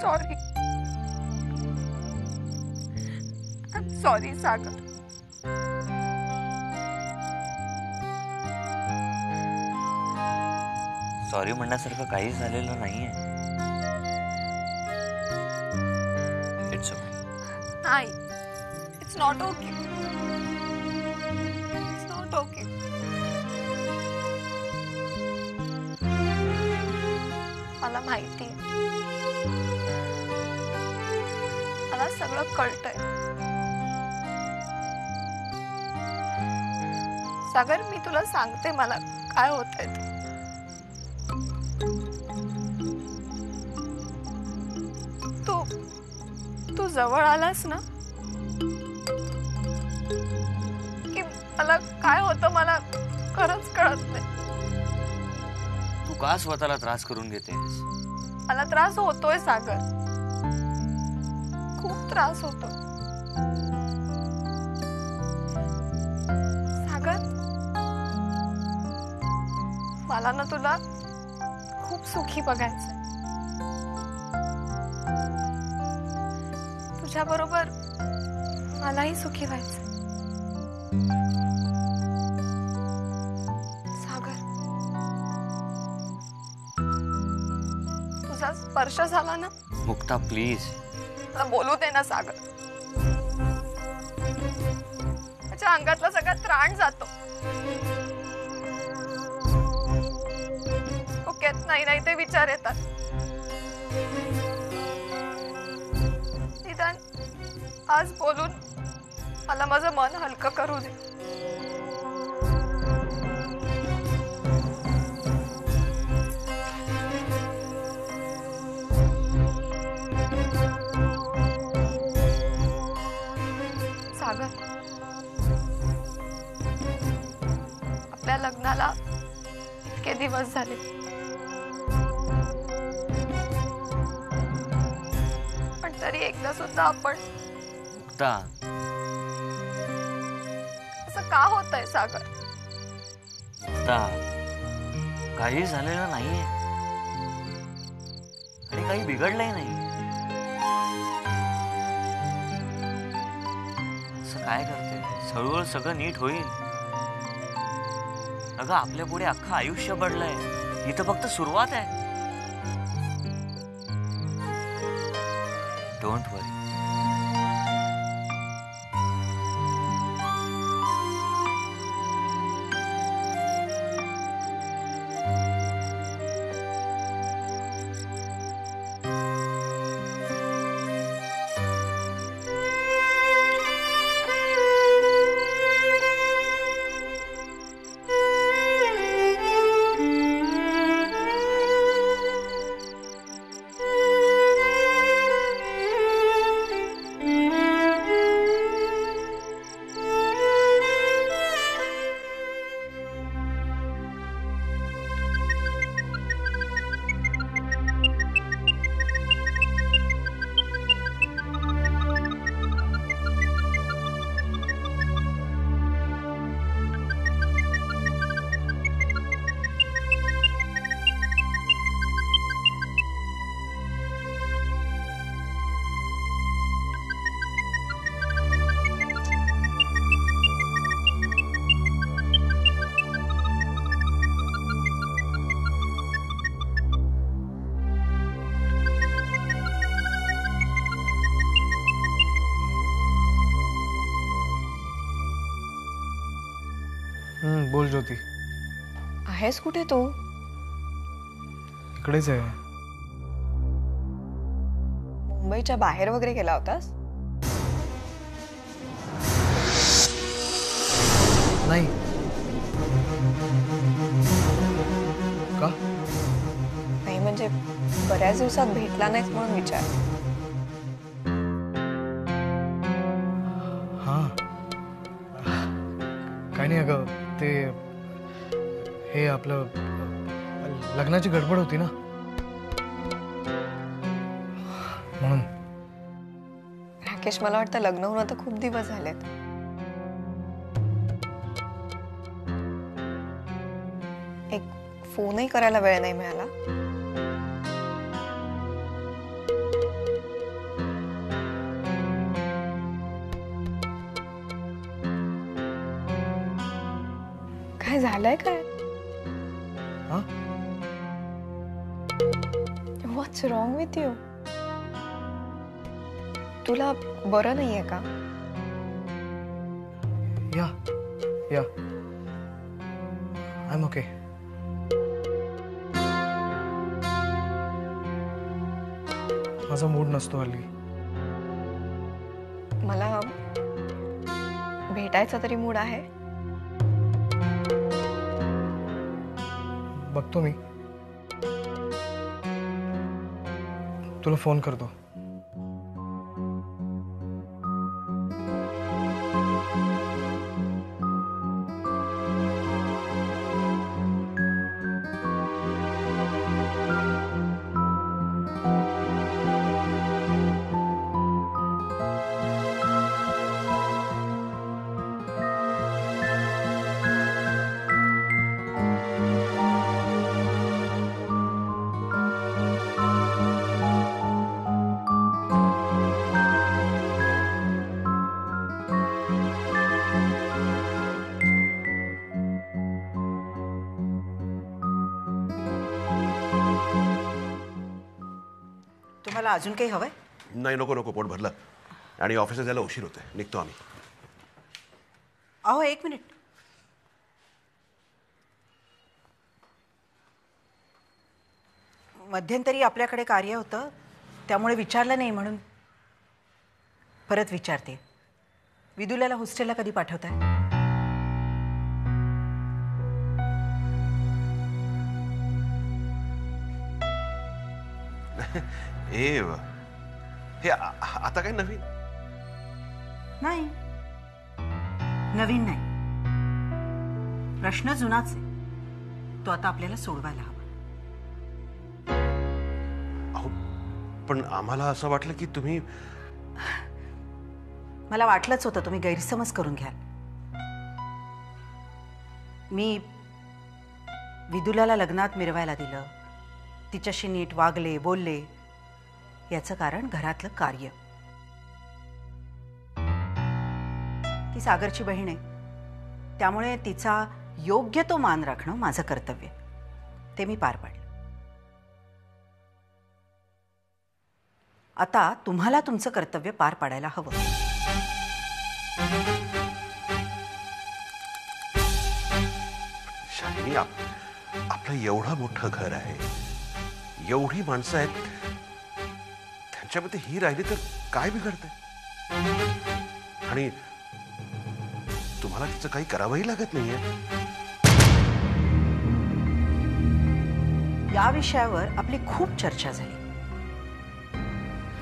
Sorry. Sorry Sagar. Sorry म्हणण्यासारखं काही झालेलं नाहीये. It's okay. नाही, it's not okay. It's not okay. मला माहिती, मला सगळं कळतंय. सागर, मी तुला सांगते मला काय होतंय ते. तू जवळ आलास ना की मला काय होतं मला खरंच कळत नाही. तू का स्वतःला त्रास करून घेतेस? मला त्रास होतोय सागर, खूप त्रास होतो. सागर, मला ना तुला खूप सुखी बघायचंय. तुझ्या बरोबर मलाही सुखी व्हायचं. सागर, तुझा स्पर्श झाला ना. मुक्ता प्लीज. मला बोलू दे ना सागर. त्याच्या अंगातला सगळा त्राण जातो. डोक्यात नाही नाही ते विचार येतात. निदान आज बोलून मला माझं मन हलकं करू दे. सागर, आपल्या लग्नाला इतके दिवस झाले, पण तरी एकदा सुद्धा आपण. मुक्ता, असं का होतंय सागर? मुक्ता, काही झालेलं नाहीये आणि काही बिघडलंही नाही. असं काय करते? हळूहळू सगळं नीट होईल. अगं, आपल्या पुढे अख्खं आयुष्य पडलंय. ही तर फक्त सुरुवात आहे. डोंट वरी. बोल ज्योती. आहेस कुठे तू? इकडेच आहे. मुंबईच्या बाहेर वगैरे गेला होतास? नाही. का? नाही म्हणजे बऱ्याच दिवसात भेटला नाहीस म्हणून विचार. हा, काही नाही अगं, ते हे आपलं लग्नाची गडबड होती ना म्हणून. राकेश, मला वाटतं लग्न होऊन आता खूप दिवस झालेत. एक फोनही करायला वेळ नाही मिळाला. झालंय काय? हा? व्हॉट्स रॉंग विथ यू? तुला बरं नाहीये का? या या आय एम ओके. माझा मूड नसतो हल्ली. मला भेटायचा तरी मूड आहे. बघतो मी. तुला फोन करतो. तुम्हाला अजून काही हवंय? नाही, नको नको, पोट भरलं आणि ऑफिसला जायला उशीर होते. निघतो आम्ही. अहो एक मिनिट. मध्यंतरी आपल्याकडे कार्य होतं, त्यामुळे विचारलं नाही म्हणून परत विचारते. विदुलाला हॉस्टेलला कधी पाठवताय? हे आता काय नवीन? नाही, नवीन नाही. प्रश्न जुनाच आहे. तो आता आपल्याला सोडवायला हवा. अहो, पण आम्हाला असं वाटलं की तुम्ही... मला वाटलंच होतं तुम्ही गैरसमज करून घ्याल. मी विदुलाला लग्नात मिरवायला दिलं, तिच्याशी नीट वागले बोलले, याचं कारण घरातलं कार्य. ती सागरची बहीण आहे, त्यामुळे तिचा योग्य तो मान राखणं माझं कर्तव्य. ते मी पार पाडलं. आता तुम्हाला तुमचं कर्तव्य पार पाडायला हवं. शालिनी, आपलं एवढं मोठं घर आहे, एवढी माणसं आहेत, त्यांच्यामध्ये ही राहिली तर काय बिघडतंय? आणि तुम्हाला तिचं काही करावंही लागत नाहीये. या विषयावर आपली खूप चर्चा झाली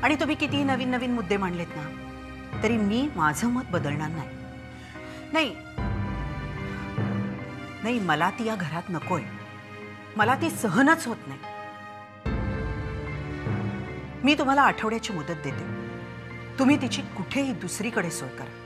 आणि तुम्ही कितीही नवीन नवीन मुद्दे मांडलेत ना, तरी मी माझं मत बदलणार नाही. नाही नाही, मला ती या घरात नकोय. मला ती सहनच होत नाही. मी तुम्हाला आठवड्याची मुदत देते. तुम्ही तिची कुठेही दुसरीकडे सोय करा.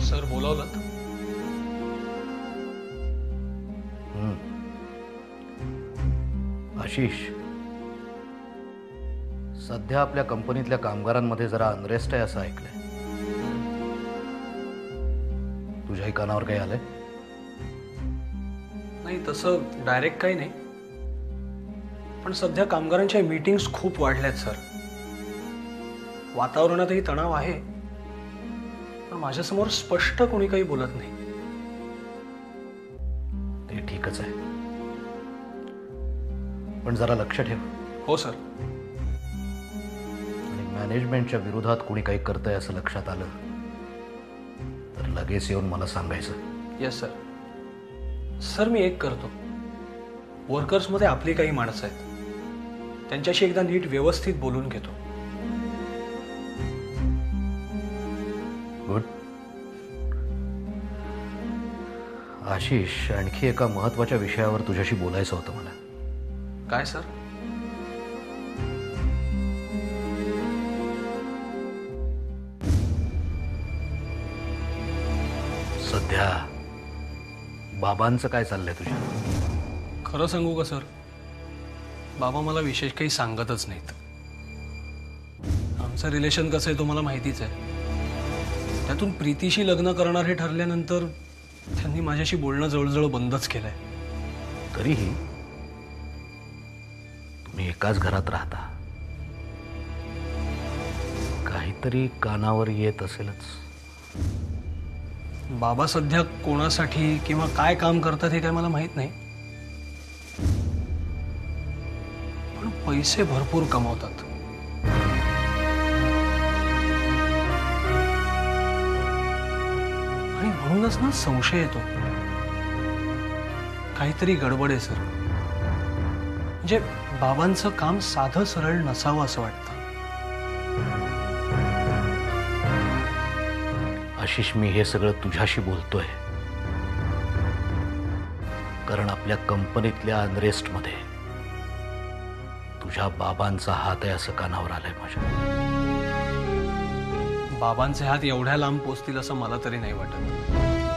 सर बोलावलं? आशिष, सध्या आपल्या कंपनीतल्या कामगारांमध्ये जरा अनरेस्ट आहे असं ऐकलंय. तुझ्याही कानावर काही आलंय? नाही, तसं डायरेक्ट काही नाही, पण सध्या कामगारांच्या मीटिंग्स खूप वाढल्यात सर. वातावरणातही तणाव आहे, पण माझ्यासमोर स्पष्ट कोणी काही बोलत नाही. ते ठीकच आहे, पण जरा लक्ष ठेव. हो सर. आणि मॅनेजमेंटच्या विरोधात कोणी काही करतंय असं लक्षात आलं तर लगेच येऊन मला सांगायचं. Yes sir. सर, मी एक करतो. वर्कर्समध्ये आपली काही माणसं आहेत, त्यांच्याशी एकदा नीट व्यवस्थित बोलून घेतो. गुड. आशिष, आणखी एका महत्वाच्या विषयावर तुझ्याशी बोलायचं होतं मला. काय सर? विद्या, बाबांचं काय चाललंय तुझ्या? खरं सांगू का सर, बाबा मला विशेष काही सांगतच नाहीत. आमचं रिलेशन कसं आहे तुम्हाला माहितीच आहे. त्यातून प्रीतीशी लग्न करणार हे ठरल्यानंतर त्यांनी माझ्याशी बोलणं जवळजवळ बंदच केलंय. तरीही तुम्ही एकाच घरात राहता, काहीतरी कानावर येत असेलच. बाबा सध्या कोणासाठी किंवा काय काम करतात हे काय मला माहित नाही, पण पैसे भरपूर कमावतात. आणि म्हणूनच ना संशय येतो, काहीतरी गडबड आहे सर. म्हणजे बाबांचं काम साधं सरळ नसावं असं वाटतं. आशिष, मी हे सगळं तुझ्याशी बोलतोय कारण आपल्या कंपनीतल्या अनरेस्टमध्ये तुझ्या बाबांचा हात आहे असं कानावर आलंय माझ्या. बाबांचे हात एवढ्या लांब पोचतील असं मला तरी नाही वाटत.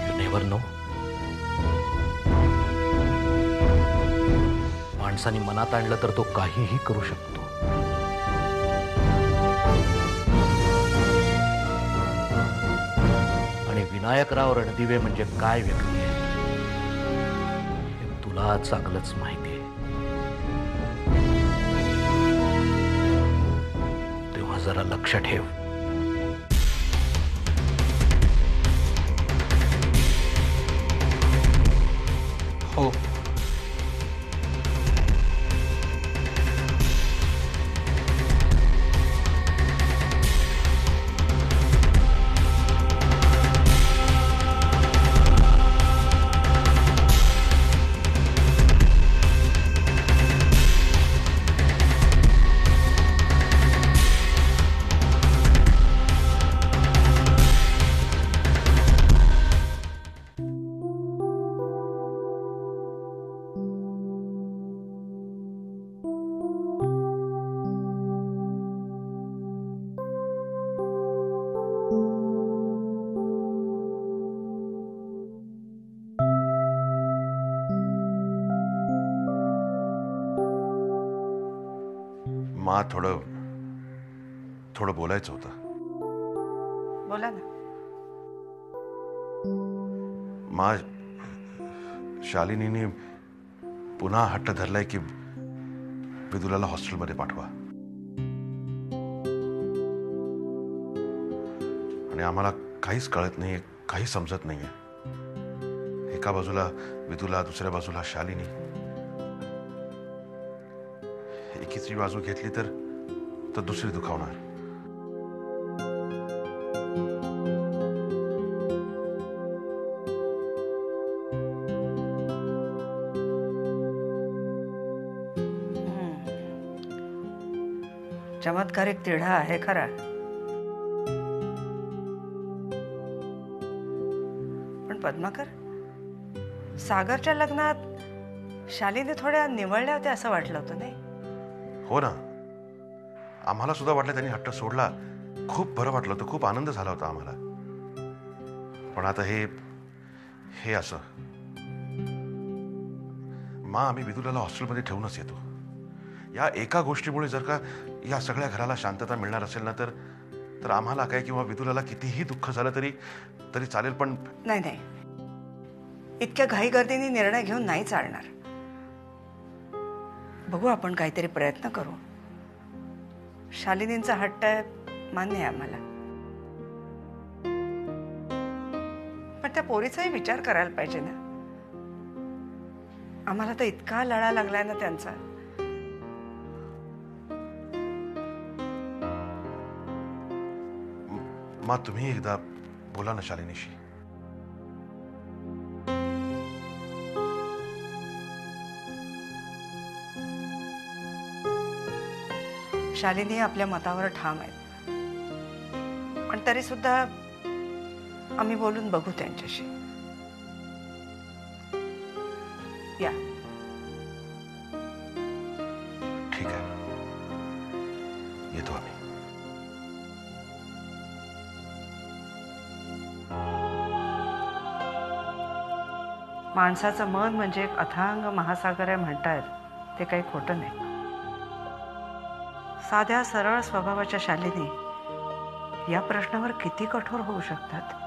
You never know. माणसाने मनात आणलं तर तो काहीही करू शकतो. आणि विनायकराव रणदिवे म्हणजे काय व्यक्ती आहे हे तुला चांगलंच माहिती आहे. तेव्हा जरा लक्ष ठेव. हो, मा थोडं बोलायचं होतं. बोला ना. मा, शालिनीने पुन्हा हट्ट धरलाय की विदुलाला हॉस्टेलमध्ये पाठवा. आणि आम्हाला काहीच कळत नाहीये, काही समजत नाहीये. एका बाजूला विदुला, दुसऱ्या बाजूला शालिनी. एकीची बाजू घेतली तर दुसरी दुखावणार. चमत्कारिक तिढा आहे खरा, पण पद्माकर, सागरच्या लग्नात शालिनी थोड्या निवळल्या होत्या असं वाटलं होतं नाही? हो ना, आम्हाला सुद्धा वाटलं त्यांनी हट्ट सोडला. खूप बरं वाटलं होतं, खूप आनंद झाला होता आम्हाला. पण आता हे असं. मा, आम्ही विदुलाला हॉस्टेलमध्ये ठेवूनच येतो. या एका गोष्टीमुळे जर का या सगळ्या घराला शांतता मिळणार असेल ना तर आम्हाला काय किंवा विदुलाला कितीही दुःख झालं तरी चालेल. पण नाही, इतक्या घाईगर्दीने निर्णय घेऊन नाही चालणार. बघू, आपण काहीतरी प्रयत्न करू. शालिनींचा हट्ट आहे, मान्य आहे आम्हाला, पण त्या पोरीचाही विचार करायला पाहिजे ना. आम्हाला तर इतका लळा लागलाय ना त्यांचा. मा, तुम्ही एकदा बोला ना शालिनीशी. शालिनी आपल्या मतावर ठाम आहे, पण तरी सुद्धा आम्ही बोलून बघू त्यांच्याशी. या. ठीक आहे, येतो आम्ही. माणसाचं मन म्हणजे एक अथांग महासागर आहे म्हणतायत, ते काही खोटं नाही. साध्या सरळ स्वभावाच्या शालिनी या प्रश्नावर किती कठोर होऊ शकतात.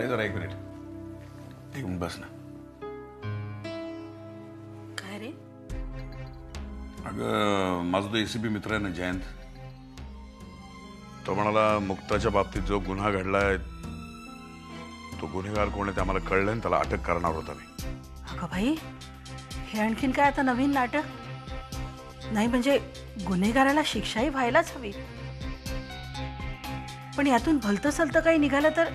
जरा एक मिनिट येऊन बस ना. काय रे? अगं माझा तो एसीबी मित्र आहे ना जयंत, तो म्हणाला मुक्ताच्या बाबतीत जो गुन्हा घडलाय तो गुन्हेगार कोण आहे ते आम्हाला कळलं आणि त्याला अटक करणार होता मी. अगं भाई, हे आणखीन काय आता नवीन नाटक? नाही म्हणजे गुन्हेगाराला शिक्षाही व्हायलाच हवी, पण यातून भलतं सलतं काही निघालं तर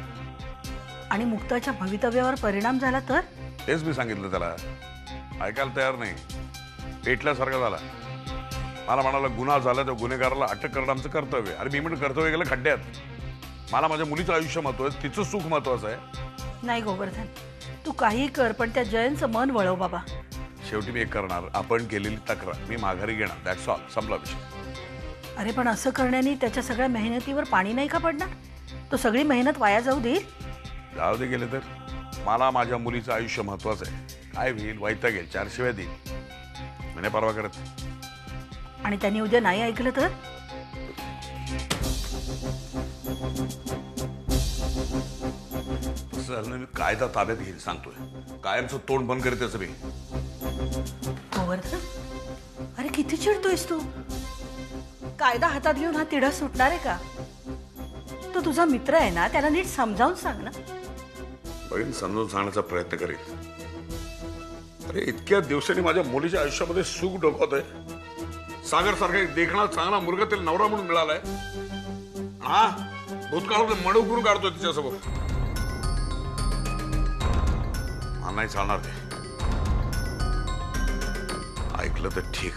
आणि मुक्ताच्या भवितव्यावर परिणाम झाला तर? तेच मी सांगितलं त्याला, ऐकायला तयार नाही, पेटल्यासारखा झाला. मला म्हणाला गुन्हा झाला तर गुन्हेगाराला अटक करणं आमचं कर्तव्य. अरे मी म्हणून कर्तव्य गेलं खड्ड्यात. मला माझ्या मुलीचं आयुष्य महत्वाचं, तिचं सुख महत्वाचं आहे. नाही गोवर्धन, तू काही कर पण त्या जयंतचं मन वळव बाबा. शेवटी मी एक करणार, आपण केलेली तक्रार मी माघारी घेणार, दॅट्स ऑल, संपला विषय. अरे पण असं करण्याने त्याच्या सगळ्या मेहनतीवर पाणी नाही का पडणार? तो सगळी मेहनत वाया जाऊ देईल? जाऊ दे गेले तर. मला माझ्या मुलीचं आयुष्य महत्वाचं आहे. काय होईल, वैताग येईल, 4 शिव्या देईल, मी नाही परवा करत. आणि त्यांनी उद्या नाही ऐकलं तर? मी कायदा ताब्यात घेईल सांगतोय, कायमचं तोंड बंद करीत त्याचं मी. गोवर्धन, अरे किती चिडतोयस तू? कायदा हातात घेऊन हा तिढा सुटणार आहे का? तो तुझा मित्र आहे ना, त्याला नीट समजावून सांग ना. बहीण समजून सांगण्याचा प्रयत्न करेल. अरे इतक्या दिवसांनी माझ्या मुलीच्या आयुष्यामध्ये सुख डोकवत आहे. सागर सारखा एक देखणा चांगला मुलगा तिला नवरा म्हणून मिळालाय. हा भूतकाळामध्ये मडू करून काढतोय तिच्यासोबत. हा नाही चालणार ते. ऐकलं तर ठीक.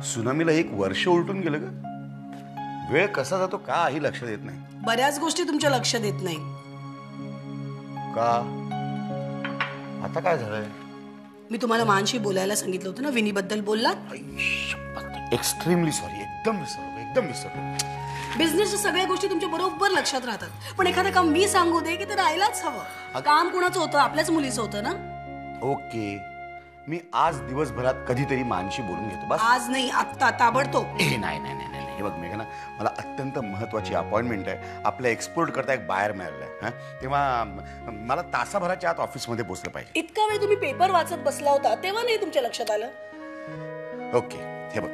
सुनामीला 1 वर्ष उलटून गेलं का? वेळ कसा जातो काही लक्ष देत नाही. बऱ्याच गोष्टी तुमच्या लक्षात येत नाही का? आता काय झालंय? मी तुम्हाला मानशी बोलायला सांगितलं होतं ना, विनीबद्दल बोललात? एक्स्ट्रीमली सॉरी, एकदम विसरलो. बिझनेसच्या सगळ्या गोष्टी तुमच्या बरोबर लक्षात राहतात, पण एखादं काम मी सांगू दे की ते राहायलाच हवं. काम कोणाचं होतं? आपल्याच मुलीचं होतं ना. ओके, मी आज दिवसभरात कधीतरी मानशी बोलून घेतो बस. आज नाही, आत्ता, ताबडतोब. नाही, हे बघ मेघना, मला अत्यंत महत्वाची अपॉइंटमेंट आहे. आपल्या एक्सपोर्ट करता एक बायर मिळालाय, तेव्हा मला तासाभराच्या आत ऑफिसमध्ये पोहोचलं पाहिजे. इतका वेळ तुम्ही पेपर वाचत बसला होता तेव्हा नाही तुमच्या लक्षात आलं? ओके, हे बघ,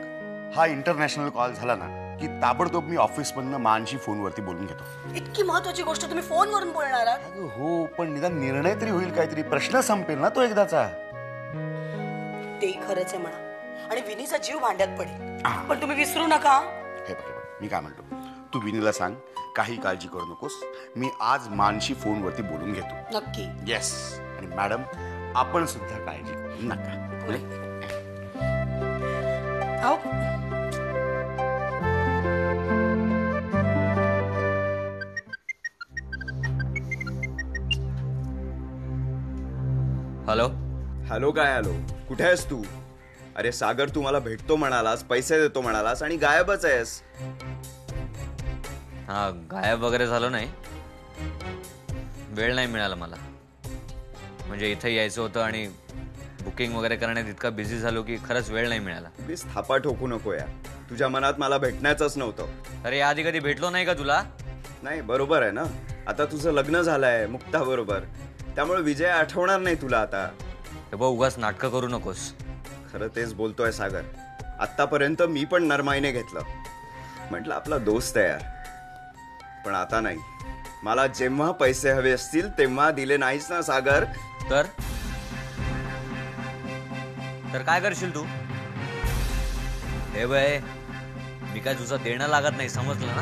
हा इंटरनॅशनल कॉल झाला ना की ताबडतोब मी ऑफिसमधनं मानशी फोनवरती बोलून घेतो. इतकी महत्वाची गोष्ट तुम्ही फोनवरून बोलणार आहात? हो, पण निदान निर्णय तरी होईल, काहीतरी प्रश्न संपेल ना तो एकदाचा. ते खरंच आहे म्हणा, आणि विनीचा जीव भांड्यात पडेल, पण तुम्ही विसरू नका. हे बघ, मी काय म्हणतो, तू विनीला सांग काही काळजी करू नकोस, मी आज मानशी फोनवरती बोलून घेतो. नक्की? येस. आणि मॅडम, आपण सुद्धा काळजी करू नका. हॅलो. हॅलो काय हॅलो, कुठे आहेस तू? अरे सागर, तू मला भेटतो म्हणालास, पैसे देतो म्हणालास आणि गायबच आहेस. हा, गायब वगैरे झालो नाही, वेळ नाही मिळाला मला. म्हणजे इथे यायचं होतं आणि बुकिंग वगैरे करण्यात इतका बिझी झालो की खरंच वेळ नाही मिळाला. प्लीज थापा ठोकू नको या. तुझ्या मनात मला भेटण्याचंच नव्हतं. अरे आधी कधी भेटलो नाही का तुला? नाही, बरोबर आहे ना, आता तुझं लग्न झालंय मुक्ता बरोबर, त्यामुळे विजय आठवणार नाही तुला आता. हे बघ, उगाच नाटकं करू नकोस. खरं तेच बोलतोय सागर. आतापर्यंत मी पण नरमाईने घेतलं, म्हटलं आपला दोस्त आहे यार, पण आता नाही. मला जेव्हा पैसे हवे असतील तेव्हा दिले नाहीस ना सागर, तर काय करशील तू? हे बाय, मी काय तुझं देणं लागत नाही, समजलं ना?